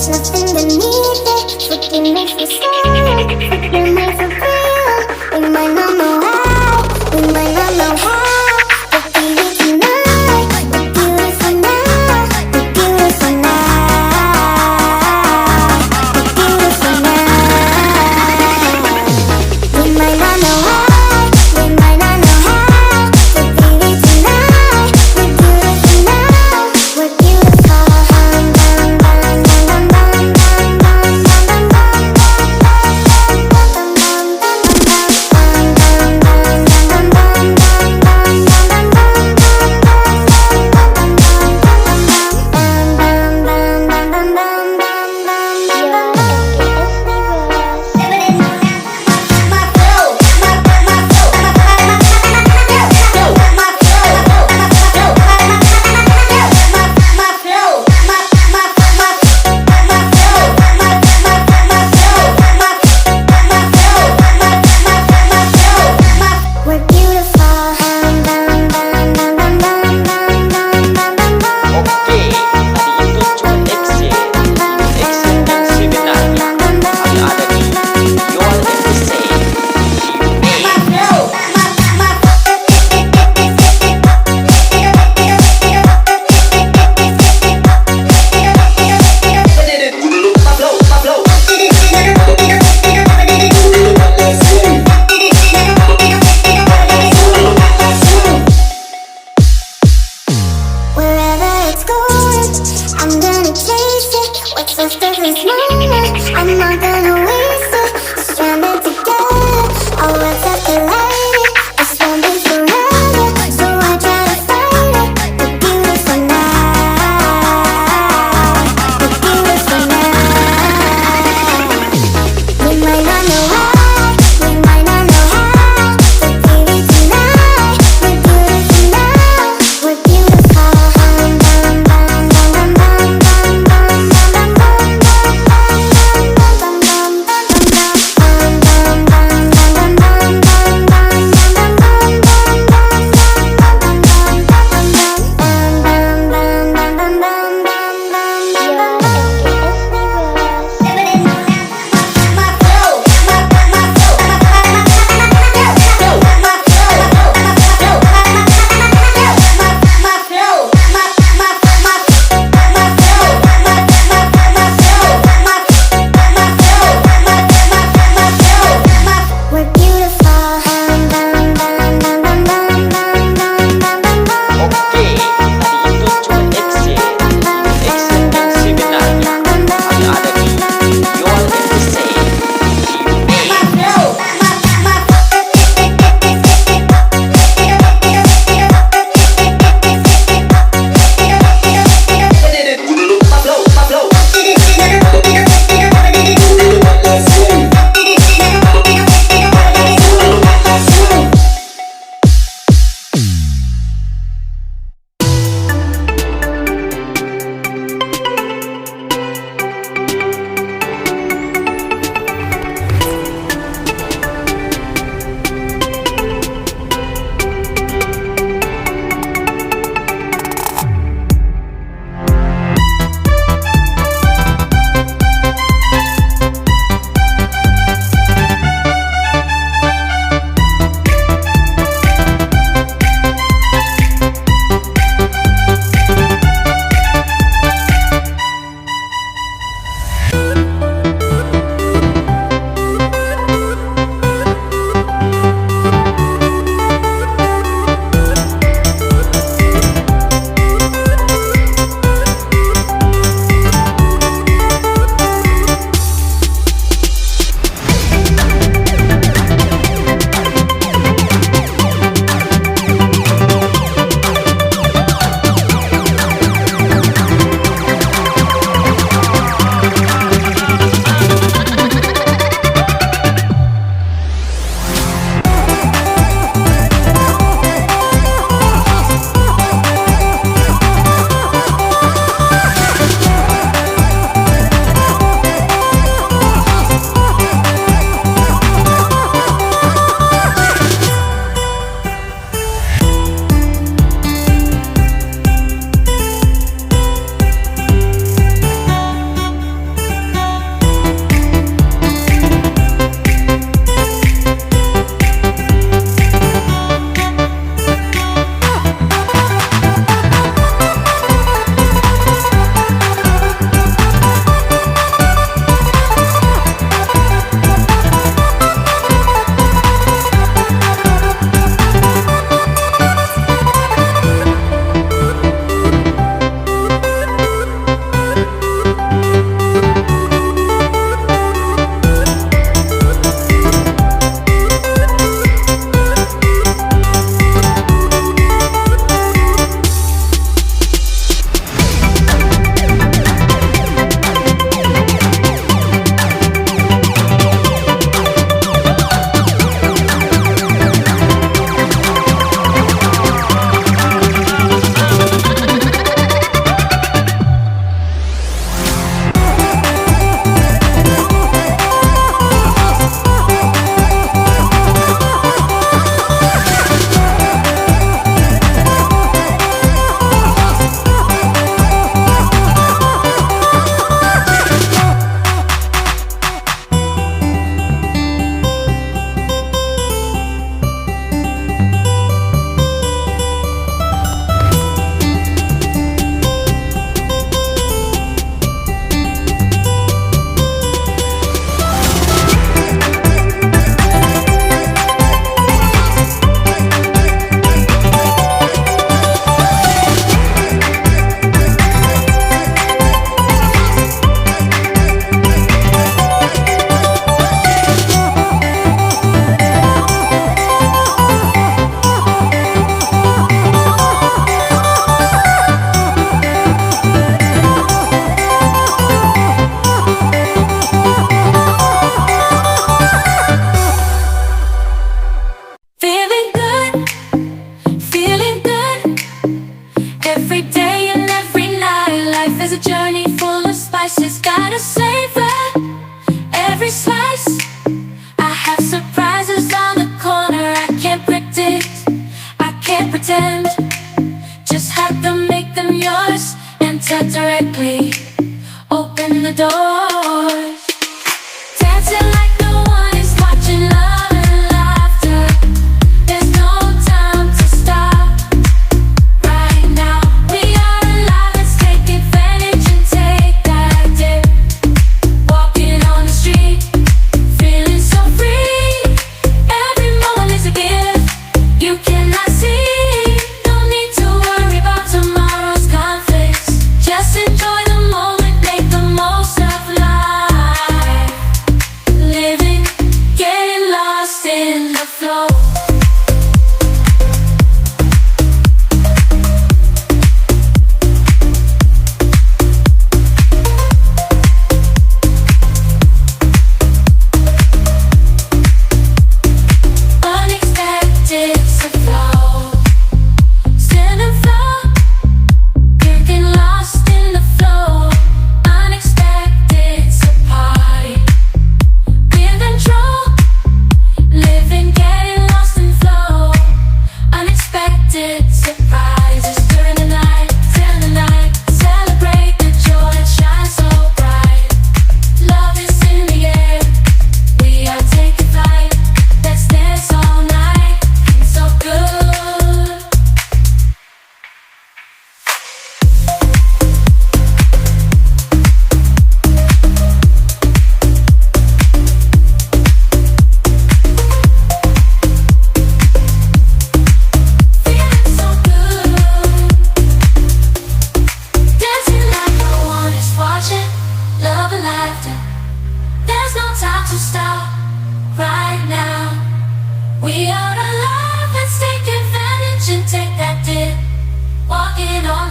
nothing beneath it. Forgiveness was sad, forgive me for real. We might not know how, we might not know how. But feel it tonight, we're beautiful now, we're beautiful now, we're beautiful now. We might not know how, we might not know how. But feel it tonight, we're beautiful now, we're beautiful. Bum, bum, bum, bum, bum, bum, bum, bum, bum, bum, bum, bum, bum, bum, bum.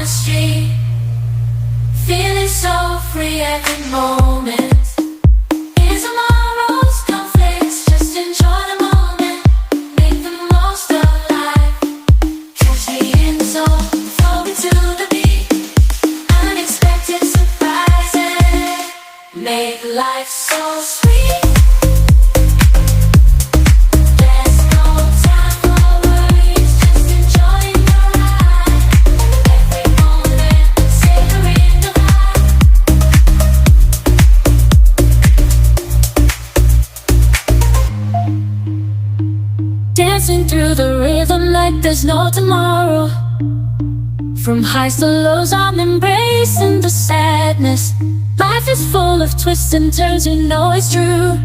the street, feeling so free every moment. Here's tomorrow's conflicts, just enjoy the moment, make the most of life. Catch me in the zone, flowing to the beat, unexpected surprises, make life so sweet. There's no time for worries, just enjoying the ride. Every moment, savoring the vibe. Dancing through the rhythm like there's no tomorrow. From highs to lows, I'm embracing the sadness. Life is full of twists and turns, you know it's true.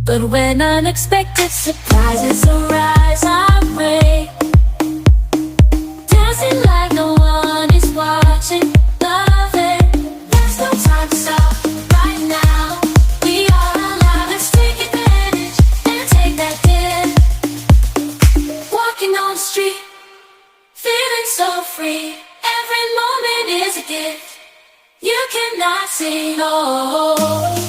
But when unexpected surprises arise, I pray, dancing like no one is watching. Love it, there's no time to stop. Right now, we are alive. Let's take advantage and take that dip. Walking on the street, feeling so free. Every moment is a gift. You cannot say no.